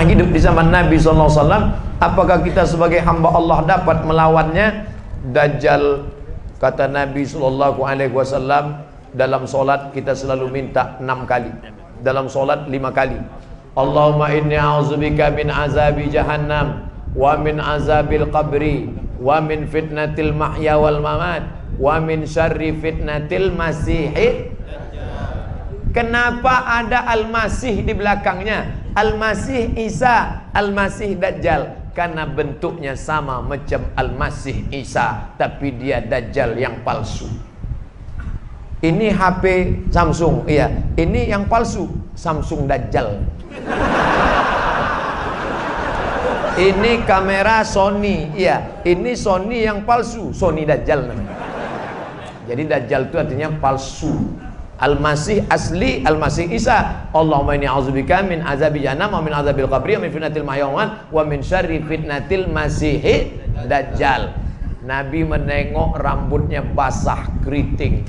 pernah hidup di zaman Nabi SAW. Apakah kita sebagai hamba Allah dapat melawannya? Dajjal, kata Nabi SAW, dalam solat kita selalu minta 6 kali, dalam solat 5 kali. Allahumma inni a'udzubika min azabi jahannam, wa min azabil qabri, wa min fitnatil mahya wal mamat, wa min syarri fitnatil masihid. Kenapa ada Al-Masih di belakangnya? Al-Masih Isa, Al-Masih Dajjal. Karena bentuknya sama macam Al-Masih Isa, tapi dia Dajjal yang palsu. Ini HP Samsung, iya. Ini yang palsu, Samsung Dajjal. Ini kamera Sony, iya. Ini Sony yang palsu, Sony Dajjal namanya. Jadi Dajjal itu artinya palsu. Al-Masih asli, Al-Masih Isa. Allahumma inni a'udzubika min azabi jahannam, wa min azabil qabri, wa min fitnatil mahya wal mamat, wa min syarri fitnatil masihid dajjal. Nabi menengok rambutnya basah, keriting,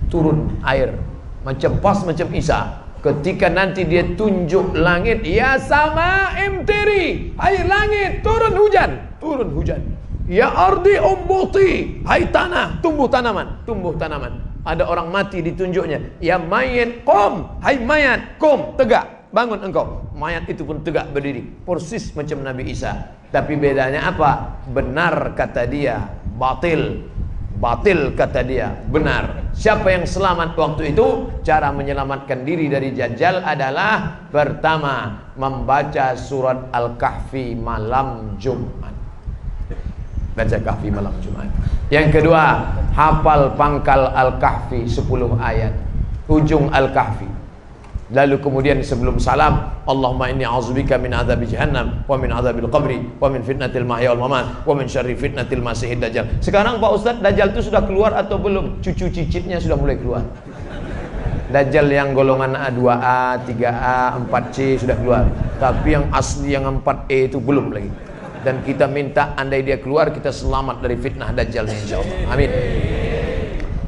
turun air macam pas macam Isa. Ketika nanti dia tunjuk langit, ya sama imtiri, hai langit turun hujan, turun hujan. Ya ardi umbuti, hai tanah tumbuh tanaman, tumbuh tanaman. Ada orang mati ditunjuknya, ya mayat qum, hai mayat qum, tegak, bangun engkau. Mayat itu pun tegak berdiri, persis macam Nabi Isa. Tapi bedanya apa? Benar kata dia, batil. Batil kata dia, benar. Siapa yang selamat waktu itu? Cara menyelamatkan diri dari Dajjal adalah pertama, membaca surat Al-Kahfi malam Jumat. Baca Kahfi malam Jumat. Yang kedua, hafal pangkal Al-Kahfi 10 ayat, ujung Al-Kahfi. Lalu kemudian sebelum salam, Allahumma inni a'udzubika min adzabi jahannam, wa min adzabil qabri, wa min fitnatil mahya wal mamat, wa min syarri fitnatil masihid dajjal. Sekarang Pak Ustadz, Dajjal itu sudah keluar atau belum? Cucu cicitnya sudah mulai keluar. Dajjal yang golongan A2A, 3A, 4C sudah keluar. Tapi yang asli yang 4E itu belum lagi. Dan kita minta andai dia keluar, kita selamat dari fitnah Dajjal insyaallah. Amin.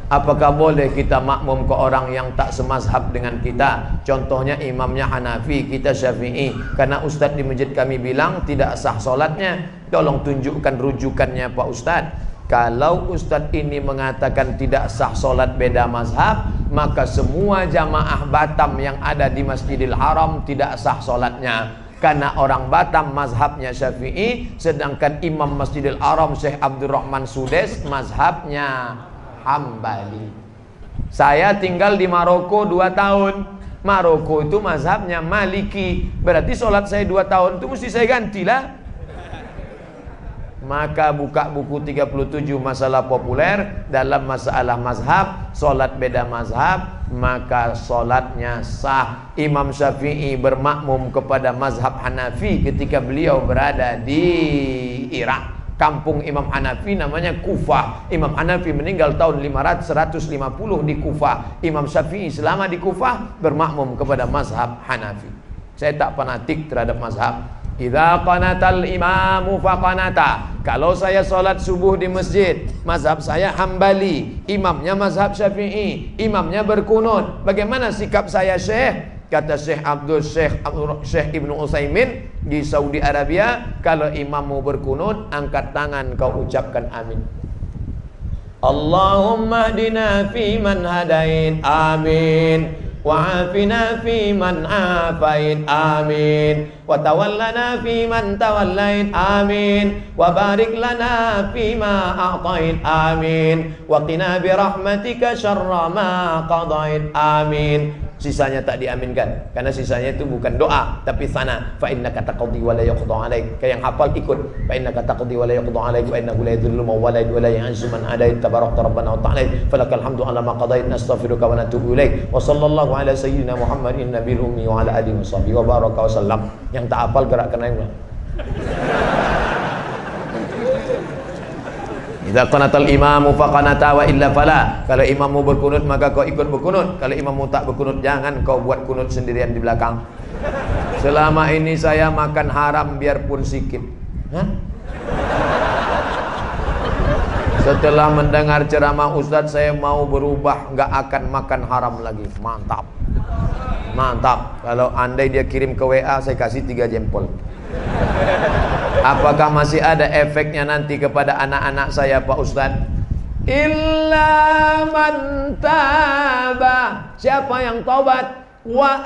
Apakah boleh kita makmum ke orang yang tak semazhab dengan kita? Contohnya imamnya Hanafi, kita Syafi'i. Karena Ustadz di masjid kami bilang tidak sah solatnya. Tolong tunjukkan rujukannya Pak Ustadz. Kalau Ustadz ini mengatakan tidak sah solat beda mazhab, maka semua jamaah Batam yang ada di Masjidil Haram tidak sah solatnya. Karena orang Batam mazhabnya Syafi'i, sedangkan imam Masjidil Haram Syekh Abdurrahman Sudes mazhabnya Hambali. Saya tinggal di Maroko 2 tahun. Maroko itu mazhabnya Maliki. Berarti sholat saya 2 tahun itu mesti saya gantilah. Maka buka buku 37 masalah populer dalam masalah mazhab, sholat beda mazhab, maka sholatnya sah. Imam Syafi'i bermakmum kepada mazhab Hanafi ketika beliau berada di Irak. Kampung Imam Hanafi namanya Kufah. Imam Hanafi meninggal tahun 150 di Kufah. Imam Syafi'i selama di Kufah bermakmum kepada mazhab Hanafi. Saya tak fanatik terhadap mazhab. Idza qanatal imamu faqanata. Kalau saya sholat subuh di masjid, mazhab saya Hambali, imamnya mazhab Syafi'i, imamnya berkunut. Bagaimana sikap saya, Syekh? Kata Syekh Ibnu Utsaimin di Saudi Arabia, kalau imammu berkunut, angkat tangan kau ucapkan amin. Allahumma hdina fi man hadain, amin. Wa'afina fi man afait, amin. Wa tawallana fi man tawallait, amin. Wa barik lana fi ma a'tait, amin. Wa qina bi rahmatika syarra ma qadait, amin. Sisanya tak diaminkan, karena sisanya itu bukan doa tapi sana. Fa innaka taqdi wa la yuqda alaik. Kayak yang hafal ikut. Fa innaka taqdi wa la yuqda alaik wa innahu la yadhillu man walait wa la yu'izzu man adait. Tabarakta rabbana wa ta'ala. Falakal hamdu ala ma qadait. Nastaghfiruka wa natubu ilaik. Wa sallallahu ala sayyidina Muhammadin nabiyil ummi wa ala alihi washabihi wa baraka wa sallam. Yang tak hafal gerakkan tangan. Idza qanatal imamu faqanata wa illa fala. Kalau imammu berkunut maka kau ikut berkunut. Kalau imammu tak berkunut, jangan kau buat kunut sendirian di belakang. Selama ini saya makan haram biarpun sikit. Setelah mendengar ceramah Ustadz, saya mau berubah, nggak akan makan haram lagi. Mantap. Mantap. Kalau andai dia kirim ke WA, saya kasih 3 jempol. Apakah masih ada efeknya nanti kepada anak-anak saya, Pak Ustadz? Illa man taba. Siapa yang taubat? Wa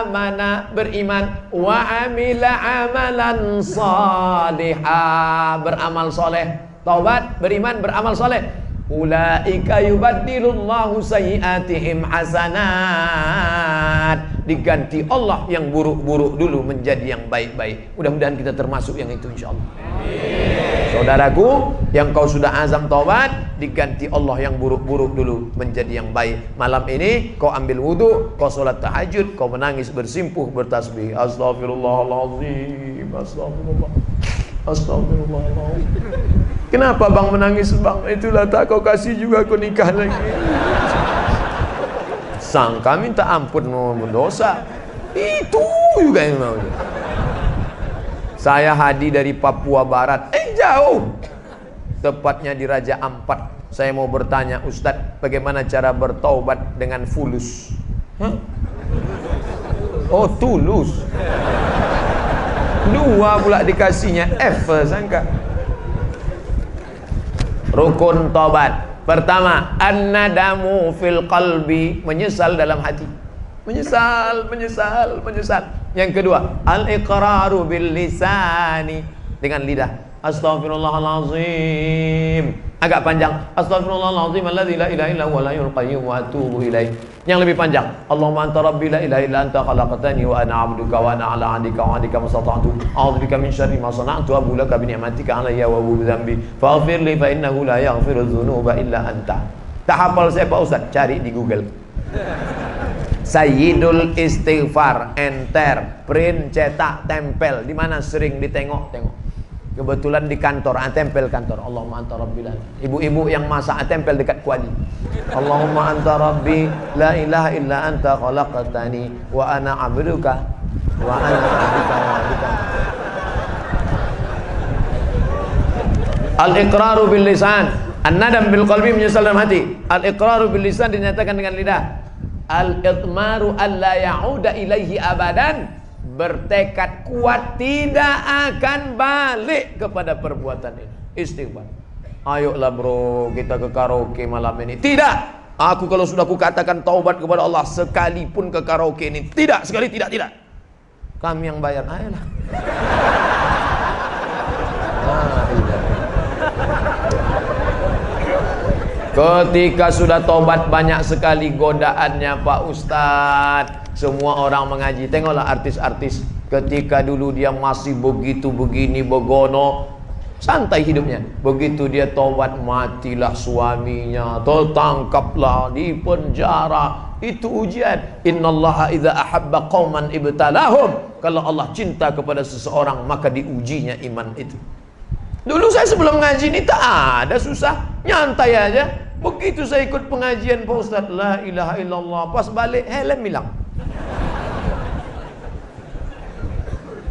amana, beriman, wa amila amalan salihah, beramal soleh. Taubat, beriman, beramal soleh. Ulaika yubaddilullahu sayyiatihim hasanat. Diganti Allah yang buruk-buruk dulu menjadi yang baik-baik. Mudah-mudahan kita termasuk yang itu insyaallah. Saudaraku, yang kau sudah azam taubat, diganti Allah yang buruk-buruk dulu menjadi yang baik. Malam ini kau ambil wudu, kau sholat tahajud, kau menangis bersimpuh bertasbih. Astaghfirullahaladzim, astagfirullah, astagfirullahaladzim. Kenapa bang menangis bang? Itulah tak kau kasih juga aku nikah lagi. Sangka minta ampun mau berdosa. Itu juga yang mau. Saya Hadi dari Papua Barat. Jauh. Tepatnya di Raja Ampat. Saya mau bertanya, Ustadz, bagaimana cara bertaubat dengan fulus? Hah? Oh, tulus. 2 pula dikasihnya F sangka. Rukun taubat. Pertama, an-nadamu fil qalbi, menyesal dalam hati. Menyesal. Yang kedua, al-iqraru bil lisani, dengan lidah. Astaghfirullahalazim. Agak panjang. Astaghfirullahalazim alladzi la ilaha illa huwal hayyul qayyum wa atubu ilaih. Yang lebih panjang, Allahumma anta rabbi la ilaha illa anta khalaqtani wa ana 'abduka wa ana 'ala 'ahdika wa 'adika mastata'tu. A'udzubika min syarri ma sana'tu, abu laka bi ni'matika 'alayya wa abu dzambi. Faghfir li fa innahu la yaghfiru dzunuba illa anta. Tak hafal saya Pak Ustaz, cari di Google. Sayyidul Istighfar, enter, print, cetak, tempel. Di mana sering ditengok-tengok. Kebetulan di kantor, tempel kantor. Allahumma anta rabbi la. Ibu-ibu yang masak tempel dekat kuali. Allahumma anta rabbi la ilaha illa anta khalaqtani wa ana 'abduka wa ana 'abduka wa 'abduka. Al-iqraru bil lisan, an-nadam bil qalbi, menyesal dalam hati. Al-iqraru bil lisan dinyatakan dengan lidah. Al-itmaru alla ya'uda ilaihi abadan, bertekad kuat tidak akan balik kepada perbuatan ini. Istighfar. Ayolah bro, kita ke karaoke malam ini. Tidak. Aku kalau sudah kukatakan taubat kepada Allah, sekalipun ke karaoke ini, tidak, sekali tidak. Kami yang bayar. Ayolah. Ketika sudah tobat, banyak sekali godaannya Pak Ustadz. Semua orang mengaji. Tengoklah artis-artis, ketika dulu dia masih begitu begini begono, santai hidupnya. Begitu dia tobat, matilah suaminya, tertangkaplah, di penjara. Itu ujian. Innallaha idza ahabba qauman ibtalahum. Kalau Allah cinta kepada seseorang, maka diujinya iman itu. Dulu saya sebelum ngaji ini tak ada susah, nyantai aja. Begitu saya ikut pengajian Pak Ustadz, la ilaha illallah, pas balik helm hilang.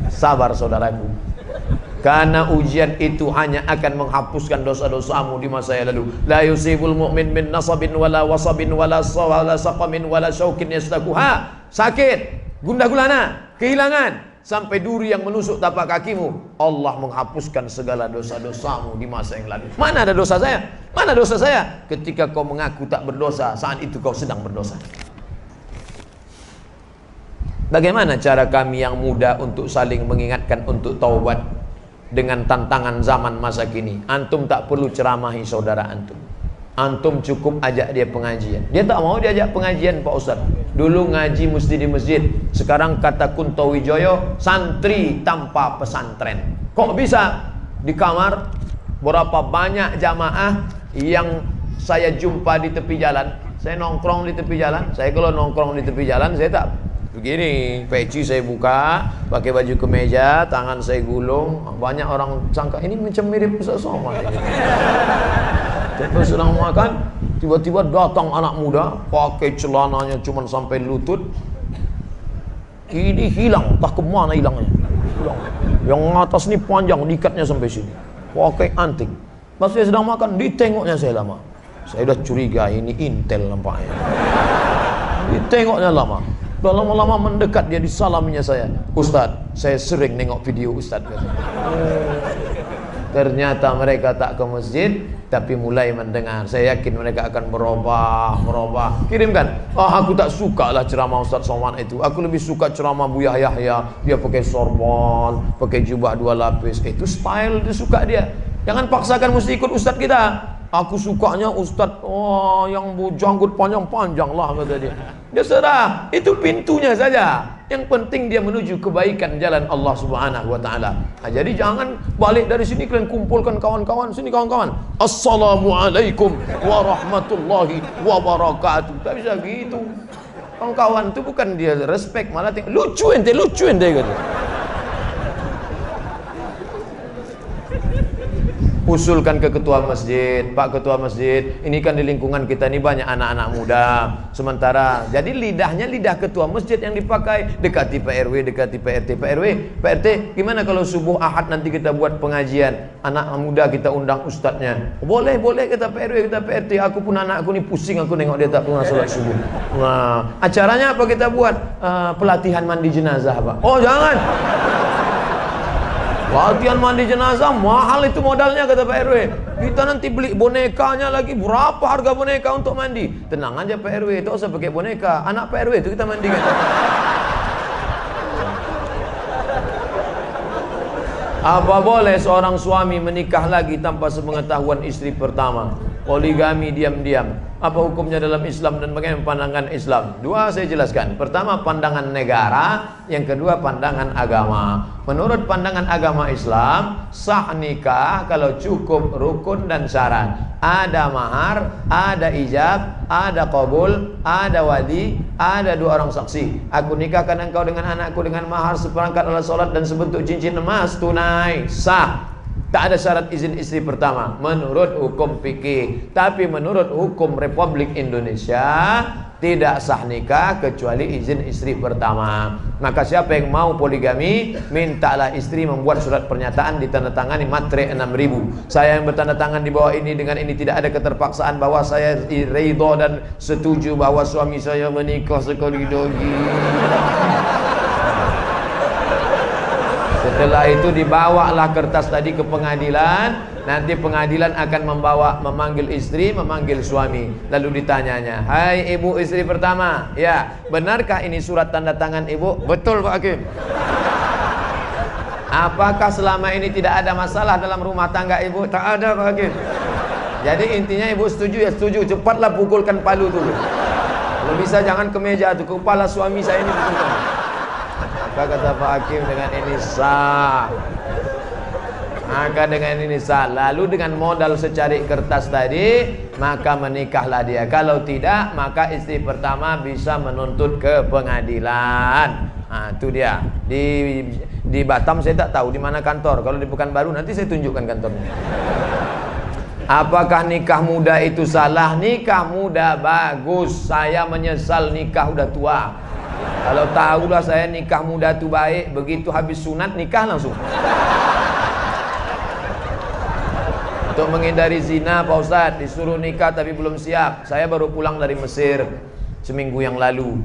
Sabar saudaraku, karena ujian itu hanya akan menghapuskan dosa-dosamu di masa yang lalu. La yusibul mu'min min nasabin wala wasabin wala saqamin wala syaukin yastakuha. Sakit, gundah gulana, kehilangan, sampai duri yang menusuk tapak kakimu. Allah menghapuskan segala dosa-dosamu di masa yang lalu. Mana ada dosa saya? Mana dosa saya? Ketika kau mengaku tak berdosa, saat itu kau sedang berdosa. Bagaimana cara kami yang muda untuk saling mengingatkan untuk taubat dengan tantangan zaman masa kini? Antum tak perlu ceramahi saudara antum. Antum cukup ajak dia pengajian. Dia tak mau diajak pengajian Pak Ustaz. Dulu ngaji mesti di masjid. Sekarang kata Kunto Wijoyo, santri tanpa pesantren. Kok bisa? Di kamar, berapa banyak jamaah yang saya jumpa di tepi jalan. Saya nongkrong di tepi jalan. Saya kalau nongkrong di tepi jalan, saya tak begini, peci saya buka, pakai baju kemeja, tangan saya gulung. Banyak orang sangka ini macam mirip Ustaz Somad. Kita sedang makan, tiba-tiba datang anak muda, pakai celananya cuma sampai lutut. Ini hilang, tak kemana hilangnya. Hilang. Yang atas ini panjang, dikatnya sampai sini. Pakai anting. Pas saya sedang makan, ditengoknya saya lama. Saya udah curiga ini intel nampaknya. Ditengoknya lama. Udah lama-lama mendekat dia disalaminya saya. Ustadz, saya sering nengok video Ustadz. Ternyata mereka tak ke masjid, tapi mulai mendengar. Saya yakin mereka akan merubah. Kirimkan. Aku tak suka lah ceramah Ustadz Somad itu. Aku lebih suka ceramah Buya Yahya. Dia pakai sorban, pakai jubah 2 lapis. Itu style, dia suka dia. Jangan paksakan mesti ikut Ustadz kita. Aku sukanya Ustadz yang janggut panjang-panjang lah, kata dia. Dia serah, itu pintunya saja. Yang penting dia menuju kebaikan jalan Allah Subhanahu wa taala. Nah, jadi jangan balik dari sini kalian kumpulkan kawan-kawan. Sini kawan-kawan. Assalamualaikum warahmatullahi wabarakatuh. Tak bisa gitu. Kawan-kawan itu bukan dia respect, malah lucu ente gitu. Usulkan ke ketua masjid, Pak ketua masjid, ini kan di lingkungan kita ini banyak anak-anak muda. Sementara jadi lidahnya lidah ketua masjid yang dipakai. Dekati Pak RW, dekati Pak RT. Pak RW, Pak RT, gimana kalau subuh Ahad nanti kita buat pengajian, anak muda kita undang ustadznya? Boleh kata Pak RW, kata Pak RT. Aku pun anakku ni pusing, aku nengok dia tak pernah sholat subuh. Nah, acaranya apa kita buat? Pelatihan mandi jenazah, Pak. Oh, jangan. Latihan mandi jenazah mahal itu modalnya, kata Pak RW. Kita nanti beli bonekanya lagi. Berapa harga boneka untuk mandi? Tenang aja Pak RW, tak usah pakai boneka. Anak Pak RW itu kita mandikan. Apa boleh seorang suami menikah lagi tanpa sepengetahuan istri pertama? Poligami diam-diam. Apa hukumnya dalam Islam dan bagaimana pandangan Islam? Dua saya jelaskan. Pertama pandangan negara, yang kedua pandangan agama. Menurut pandangan agama Islam, sah nikah kalau cukup rukun dan syarat. Ada mahar, ada ijab, ada qabul, ada wali, ada 2 orang saksi. Aku nikahkan engkau dengan anakku dengan mahar seperangkat alat salat dan sebentuk cincin emas tunai. Sah. Tak ada syarat izin istri pertama menurut hukum fikih. Tapi menurut hukum Republik Indonesia tidak sah nikah kecuali izin istri pertama. Maka siapa yang mau poligami, mintalah istri membuat surat pernyataan ditandatangani matre 6.000. Saya yang bertanda tangan di bawah ini, dengan ini tidak ada keterpaksaan bahwa saya ridho dan setuju bahwa suami saya menikah sekali lagi. Setelah itu dibawalah kertas tadi ke pengadilan. Nanti pengadilan akan memanggil istri, memanggil suami. Lalu ditanyanya, hai ibu istri pertama, ya benarkah ini surat tanda tangan ibu? Betul Pak Hakim. Apakah selama ini tidak ada masalah dalam rumah tangga ibu? Tak ada Pak Hakim. Jadi intinya ibu setuju ya setuju. Cepatlah pukulkan palu dulu. Kalau bisa jangan ke meja tuh, kepala suami saya ini pukulkan. Maka kata Pak Hakim, dengan ini sah. Maka dengan ini sah. Lalu dengan modal secari kertas tadi, maka menikahlah dia. Kalau tidak, maka istri pertama bisa menuntut ke pengadilan. Nah, itu dia. Di Batam saya tak tahu di mana kantor. Kalau di Pekanbaru nanti saya tunjukkan kantornya. Apakah nikah muda itu salah? Nikah muda bagus. Saya menyesal nikah udah tua. Kalau tahulah saya nikah muda itu baik, begitu habis sunat nikah langsung. Untuk menghindari zina Pak Ustadz, disuruh nikah tapi belum siap. Saya baru pulang dari Mesir seminggu yang lalu.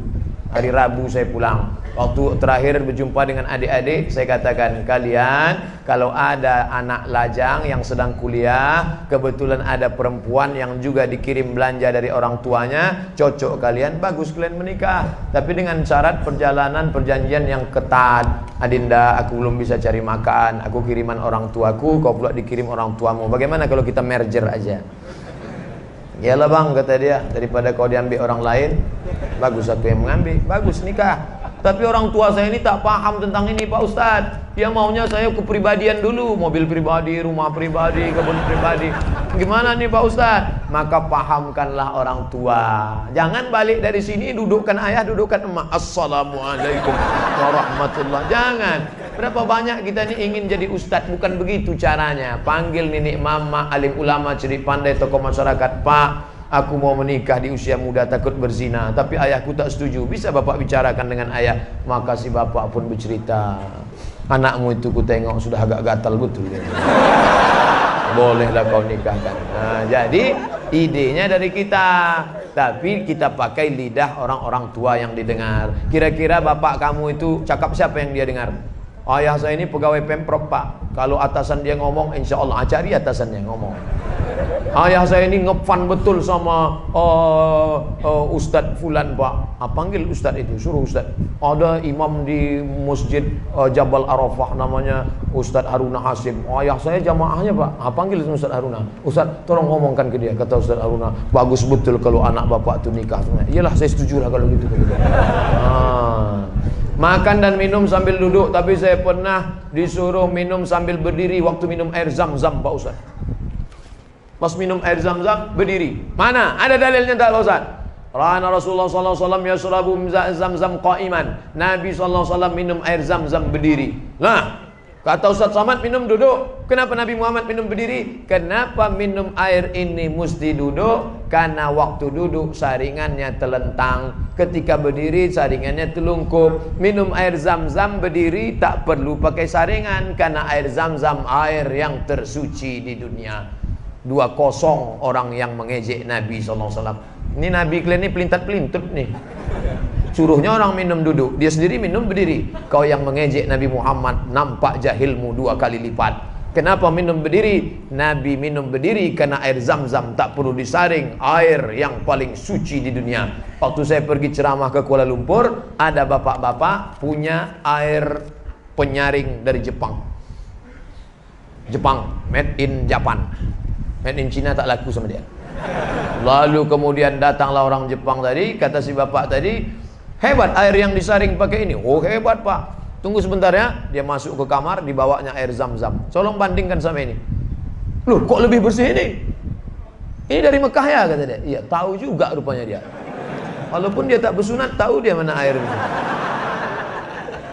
Hari Rabu saya pulang. Waktu terakhir berjumpa dengan adik-adik, saya katakan, kalian kalau ada anak lajang yang sedang kuliah, kebetulan ada perempuan yang juga dikirim belanja dari orang tuanya, cocok kalian, bagus kalian menikah. Tapi dengan syarat perjanjian yang ketat. Adinda, aku belum bisa cari makan, aku kiriman orang tuaku, kau pula dikirim orang tuamu. Bagaimana kalau kita merger aja? Yalah bang, kata dia, daripada kau diambil orang lain, bagus aku yang mengambil, bagus nikah. Tapi orang tua saya ini tak paham tentang ini Pak Ustadz. Dia maunya saya kepribadian dulu, mobil pribadi, rumah pribadi, kebun pribadi. Gimana nih Pak Ustadz? Maka pahamkanlah orang tua. Jangan balik dari sini dudukkan ayah, dudukkan emak. Assalamualaikum warahmatullah. Jangan. Berapa banyak kita ini ingin jadi ustadz, bukan begitu caranya. Panggil nenek mama, alim ulama, cerdik pandai, tokoh masyarakat. Pak, aku mau menikah di usia muda, takut berzina, tapi ayahku tak setuju. Bisa bapak bicarakan dengan ayah? Maka si bapak pun bercerita, anakmu itu ku tengok sudah agak gatal betul. Bolehlah kau nikahkan. Nah, jadi Idenya dari kita, tapi kita pakai lidah orang-orang tua yang didengar. Kira-kira bapak kamu itu cakap siapa yang dia dengar? Ayah saya ini pegawai Pemprov Pak. Kalau atasan dia ngomong, insya Allah cari atasannya ngomong. Ayah saya ini ngefan betul sama Ustadz Fulan Pak. Panggil Ustadz itu, suruh Ustadz. Ada imam di masjid Jabal Arafah namanya Ustadz Haruna Hasim. Ayah saya jamaahnya Pak. Panggil Ustadz Haruna. Ustadz tolong ngomongkan ke dia. Kata Ustadz Haruna, bagus betul kalau anak bapak itu nikah. Iyalah saya setuju lah kalau gitu. Makan dan minum sambil duduk. Tapi saya pernah disuruh minum sambil berdiri waktu minum air zam-zam Pak Ustadz. Pas minum air zam-zam berdiri. Mana? Ada dalilnya tak Pak Ustaz? Rana Rasulullah sallallahu alaihi wasallam yashrabu zam-zam qa'iman. Nabi sallallahu alaihi wasallam minum air zam-zam berdiri. Nah, kata Ustaz Samad minum duduk. Kenapa Nabi Muhammad minum berdiri? Kenapa minum air ini mesti duduk? Karena waktu duduk saringannya telentang. Ketika berdiri saringannya telungkup. Minum air zam-zam berdiri tak perlu pakai saringan. Karena air zam-zam air yang tersuci di dunia. 2-0 orang yang mengejek Nabi SAW. Ini Nabi kalian ini pelintat-pelintut nih. Suruhnya orang minum duduk, dia sendiri minum berdiri. Kau yang mengejek Nabi Muhammad, nampak jahilmu 2 kali lipat. Kenapa minum berdiri? Nabi minum berdiri karena air zam-zam tak perlu disaring, air yang paling suci di dunia. Waktu saya pergi ceramah ke Kuala Lumpur, ada bapak-bapak punya air penyaring dari Jepang. Made in Japan. Made in China tak laku sama dia. Lalu kemudian datanglah orang Jepang tadi. Kata si bapak tadi, hebat air yang disaring pakai ini. Oh hebat Pak. Tunggu sebentar ya. Dia masuk ke kamar, dibawanya air zam-zam. Tolong bandingkan sama ini. Loh kok lebih bersih ini? Ini dari Mekah ya kata dia. Iya tahu juga rupanya dia. Walaupun dia tak bersunat, tahu dia mana air ini.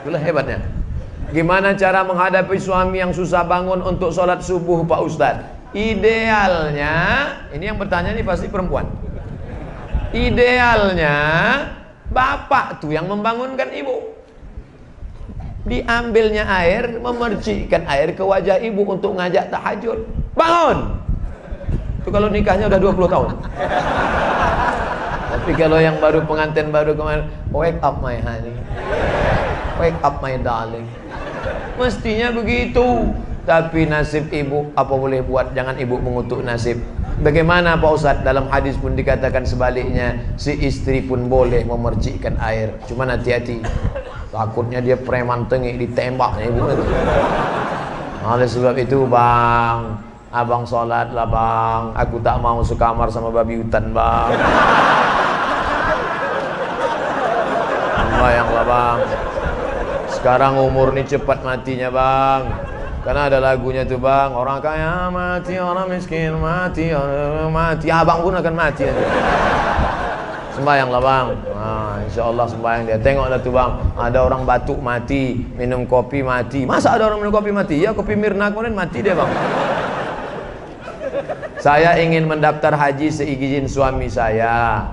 Itulah hebatnya. Gimana cara menghadapi suami yang susah bangun untuk sholat subuh Pak Ustadz? Idealnya, ini yang bertanya ini pasti perempuan. Idealnya bapak tuh yang membangunkan ibu. Diambilnya air, memercikkan air ke wajah ibu untuk ngajak tahajud. Bangun. Itu kalau nikahnya udah 20 tahun. Tapi kalau yang baru pengantin baru kemarin, wake up my honey, wake up my darling. Mestinya begitu. Tapi nasib ibu apa boleh buat, jangan ibu mengutuk nasib. Bagaimana Pak Ustadz? Dalam hadis pun dikatakan sebaliknya, si istri pun boleh memercikkan air. Cuma hati-hati, takutnya dia preman tengik ditembaknya ibu. Oleh sebab itu bang, abang sholat lah bang. Aku tak mau sekamar sama babi hutan bang. Bayanglah bang, sekarang umur ini cepat matinya bang. Karena ada lagunya tuh bang, orang kaya mati, orang miskin mati, orang mati, abang pun akan mati. Sembayang lah bang. Nah, insya Allah sembayang dia. Tengoklah tuh bang, ada orang batuk mati, minum kopi mati. Masa ada orang minum kopi mati? Ya kopi Mirna kemudian mati dia bang. Saya ingin mendaftar haji seizin suami saya.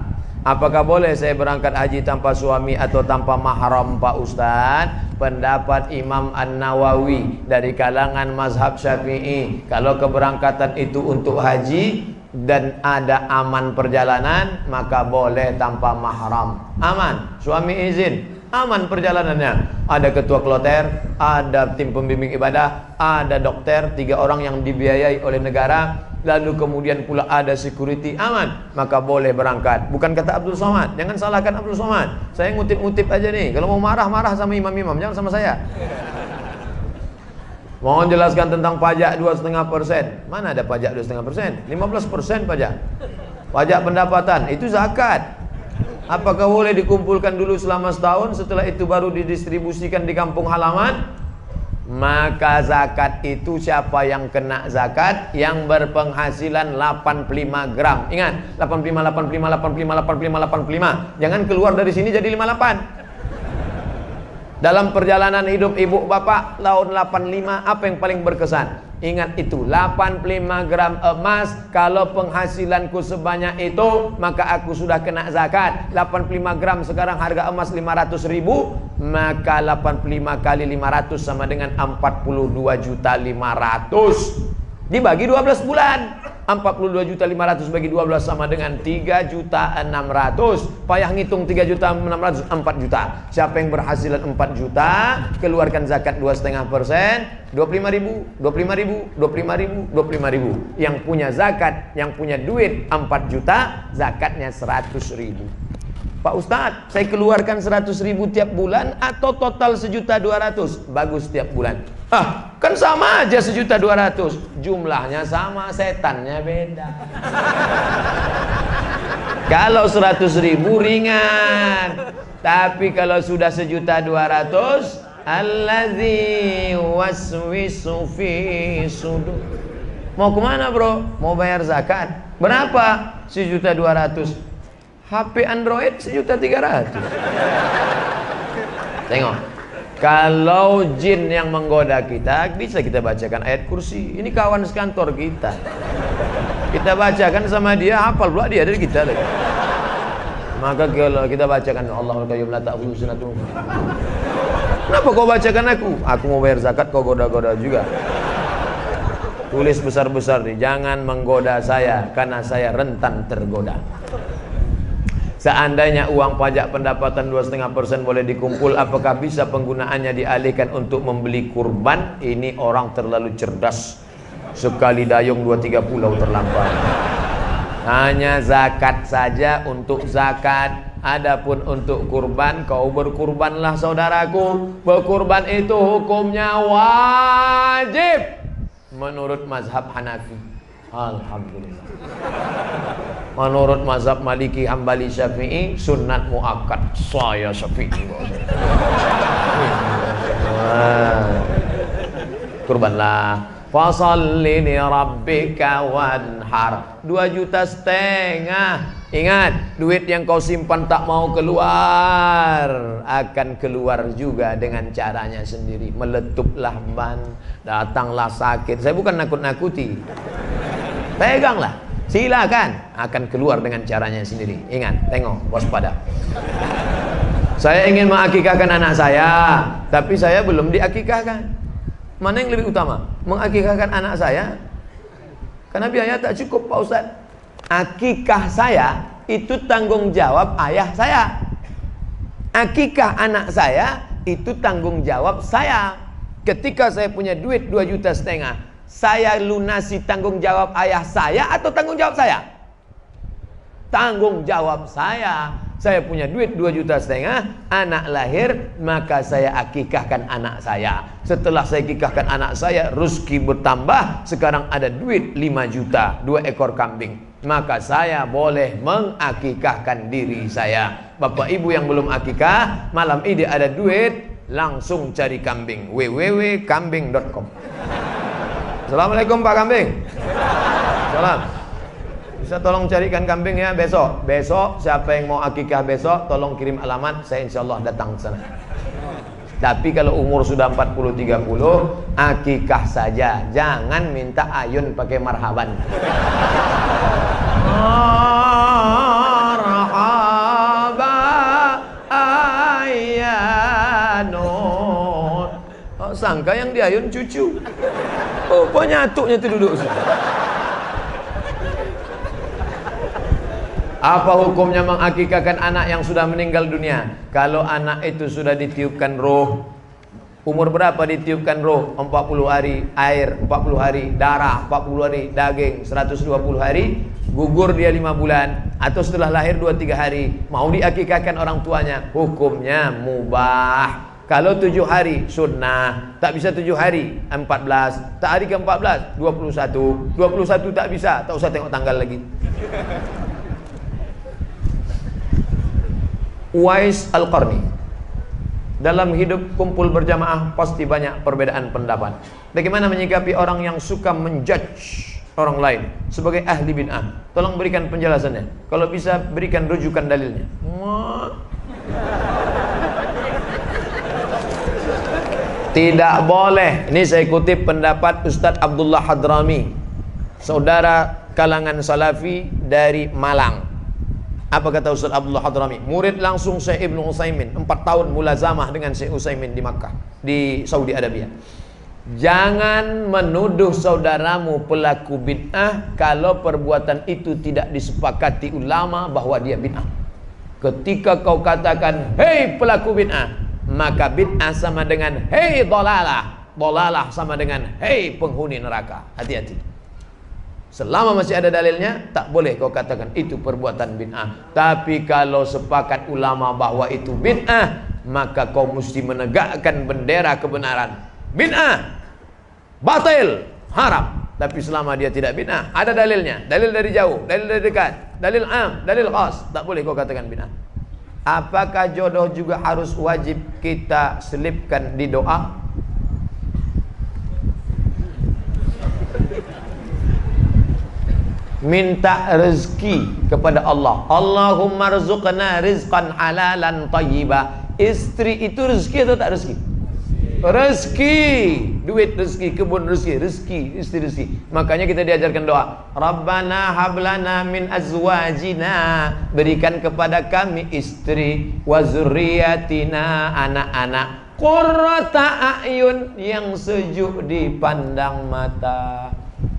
Apakah boleh saya berangkat haji tanpa suami atau tanpa mahram Pak Ustadz? Pendapat Imam An-Nawawi dari kalangan mazhab Syafi'i, kalau keberangkatan itu untuk haji dan ada aman perjalanan, maka boleh tanpa mahram. Aman, suami izin, aman perjalanannya. Ada ketua kloter, ada tim pembimbing ibadah, ada dokter, 3 orang yang dibiayai oleh negara, lalu kemudian pula ada security, aman, maka boleh berangkat. Bukan kata Abdul Somad, jangan salahkan Abdul Somad. Saya ngutip-ngutip aja nih. Kalau mau marah-marah sama imam-imam, jangan sama saya. Mohon jelaskan tentang pajak 2,5%. Mana ada pajak 2,5%? 15% pajak. Pajak pendapatan, itu zakat. Apakah boleh dikumpulkan dulu selama setahun, setelah itu baru didistribusikan di kampung halaman? Maka zakat itu siapa yang kena zakat? Yang berpenghasilan 85 gram. Ingat, 85, 85, 85, 85, 85. Jangan keluar dari sini jadi 58. Dalam perjalanan hidup ibu bapak tahun 85, apa yang paling berkesan? Ingat itu, 85 gram emas. Kalau penghasilanku sebanyak itu, maka aku sudah kena zakat. 85 gram sekarang harga emas 500.000, maka 85 kali 500 sama dengan 42.500.000. Dibagi 12 bulan. 42.500 bagi 12 sama dengan 3.600.000. Payah ngitung 3.600.000, 4 juta. Siapa yang berhasilan 4 juta, keluarkan zakat 2,5%, 25.000, 25.000, 25.000, 25.000. Yang punya zakat, yang punya duit 4 juta, zakatnya 100.000. Pak Ustadz, saya keluarkan 100.000 tiap bulan atau total 1.200.000? Bagus tiap bulan. Ah, kan sama aja 1.200.000. Jumlahnya sama, setannya beda. Kalau 100.000 ringan, tapi kalau sudah 1.200.000, allazi waswisu fi sudur. Mau kemana bro? Mau bayar zakat. Berapa? 1.200.000. HP Android 1.300.000. Tengok, kalau jin yang menggoda kita, bisa kita bacakan ayat kursi. Ini kawan sekantor kita. Kita bacakan sama dia, hafal pula dia dari kita lagi. Maka kalau kita bacakan Allahul Qayyum la ta'khudhuhu sinatun. Kenapa kau bacakan aku? Aku mau bayar zakat, kau goda-goda juga. Tulis besar-besar nih, jangan menggoda saya karena saya rentan tergoda. Seandainya uang pajak pendapatan 2,5% boleh dikumpul, apakah bisa penggunaannya dialihkan untuk membeli kurban? Ini orang terlalu cerdas. Sekali dayung 2-3 pulau terlampau. Hanya zakat saja untuk zakat. Adapun untuk kurban, kau berkurbanlah saudaraku. Berkurban itu hukumnya wajib menurut mazhab Hanafi. Alhamdulillah. Menurut mazhab Maliki, Hambali, Syafi'i sunat muakkad. Saya Syafi'i. Kurbanlah. Fasalli li rabbika wanhar. 2,5 juta. Ingat, duit yang kau simpan tak mau keluar akan keluar juga dengan caranya sendiri. Meletuplah ban, datanglah sakit. Saya bukan nakut-nakuti. Peganglah, silakan, akan keluar dengan caranya sendiri. Ingat, tengok, waspada. Saya ingin mengakikahkan anak saya, tapi saya belum diakikahkan. Mana yang lebih utama? Mengakikahkan anak saya? Karena biaya tak cukup Pak Ustadz. Akikah saya itu tanggung jawab ayah saya. Akikah anak saya itu tanggung jawab saya. Ketika saya punya duit 2,5 juta, saya lunasi tanggung jawab ayah saya atau tanggung jawab saya? Tanggung jawab saya. Saya punya duit 2,5 juta, anak lahir, maka saya akikahkan anak saya. Setelah saya akikahkan anak saya, rezeki bertambah, sekarang ada duit 5 juta, 2 ekor kambing. Maka saya boleh mengakikahkan diri saya. Bapak ibu yang belum akikah, malam ini ada duit, langsung cari kambing. www.kambing.com. Assalamualaikum Pak Kambing. Salam. Bisa tolong carikan kambing ya besok. Besok siapa yang mau akikah besok, tolong kirim alamat, saya insya Allah datang ke sana. Tapi kalau umur sudah 40-30, akikah saja. Jangan minta ayun pakai marhaban. Marhaba ayyanun. Oh, sangka yang diayun cucu. Oh, penyatuknya itu duduk. Apa hukumnya mengakikahkan anak yang sudah meninggal dunia? Kalau anak itu sudah ditiupkan roh, umur berapa ditiupkan roh? 40 hari air, 40 hari darah, 40 hari daging, 120 hari, gugur dia 5 bulan, atau setelah lahir 2-3 hari, mau diakikahkan orang tuanya, hukumnya mubah. Kalau 7 hari sunnah, tak bisa 7 hari 14, tak hari ke-14 21 tak bisa, tak usah tengok tanggal lagi. Uwais Al-Qarni, dalam hidup kumpul berjamaah pasti banyak perbedaan pendapat. Bagaimana menyikapi orang yang suka menjudge orang lain sebagai ahli bid'ah? Tolong berikan penjelasannya. Kalau bisa berikan rujukan dalilnya. Tidak boleh. Ini saya kutip pendapat Ustadz Abdullah Hadrami, saudara kalangan salafi dari Malang. Apa kata Ustaz Abdullah Hadrami? Murid langsung Syekh Ibnu Utsaimin, 4 tahun mulazamah dengan Syekh Utsaimin di Makkah, di Saudi Arabia. Jangan menuduh saudaramu pelaku bid'ah kalau perbuatan itu tidak disepakati ulama bahwa dia bid'ah. Ketika kau katakan, hei pelaku bid'ah, maka bid'ah sama dengan hei dolalah, dolalah sama dengan hei penghuni neraka. Hati-hati. Selama masih ada dalilnya, tak boleh kau katakan itu perbuatan bid'ah. Tapi kalau sepakat ulama bahwa itu bid'ah, maka kau mesti menegakkan bendera kebenaran. Bid'ah, batil, haram. Tapi selama dia tidak bid'ah, ada dalilnya. Dalil dari jauh, dalil dari dekat, dalil am, dalil khas, tak boleh kau katakan bid'ah. Apakah jodoh juga harus wajib kita selipkan di doa? Minta rezeki kepada Allah. Allahumma rzuqna rizqan halalan thayyiba. Istri itu rezeki atau tak rezeki? Rezeki, duit rezeki, kebun rezeki, rezeki, istri rezeki. Makanya kita diajarkan doa, Rabbana hablana min azwajina, berikan kepada kami istri, wa zurriyatina, anak-anak, qurrata a'yun, yang sejuk dipandang mata.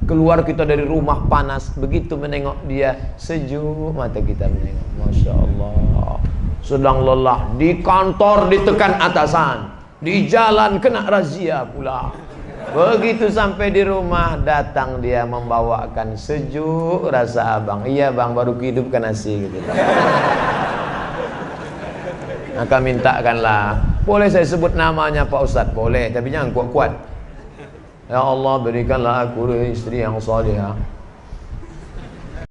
Keluar kita dari rumah panas, begitu menengok dia sejuk mata kita menengok. Masya Allah. Sedang lelah di kantor ditekan atasan, di jalan kena razia pula. Begitu sampai di rumah, datang dia membawakan sejuk rasa abang. Iya bang, baru hidupkan nasi gitu. Maka mintakanlah. Boleh saya sebut namanya Pak Ustadz? Boleh, tapi jangan kuat-kuat. Ya Allah, berikanlah aku istri yang salihah.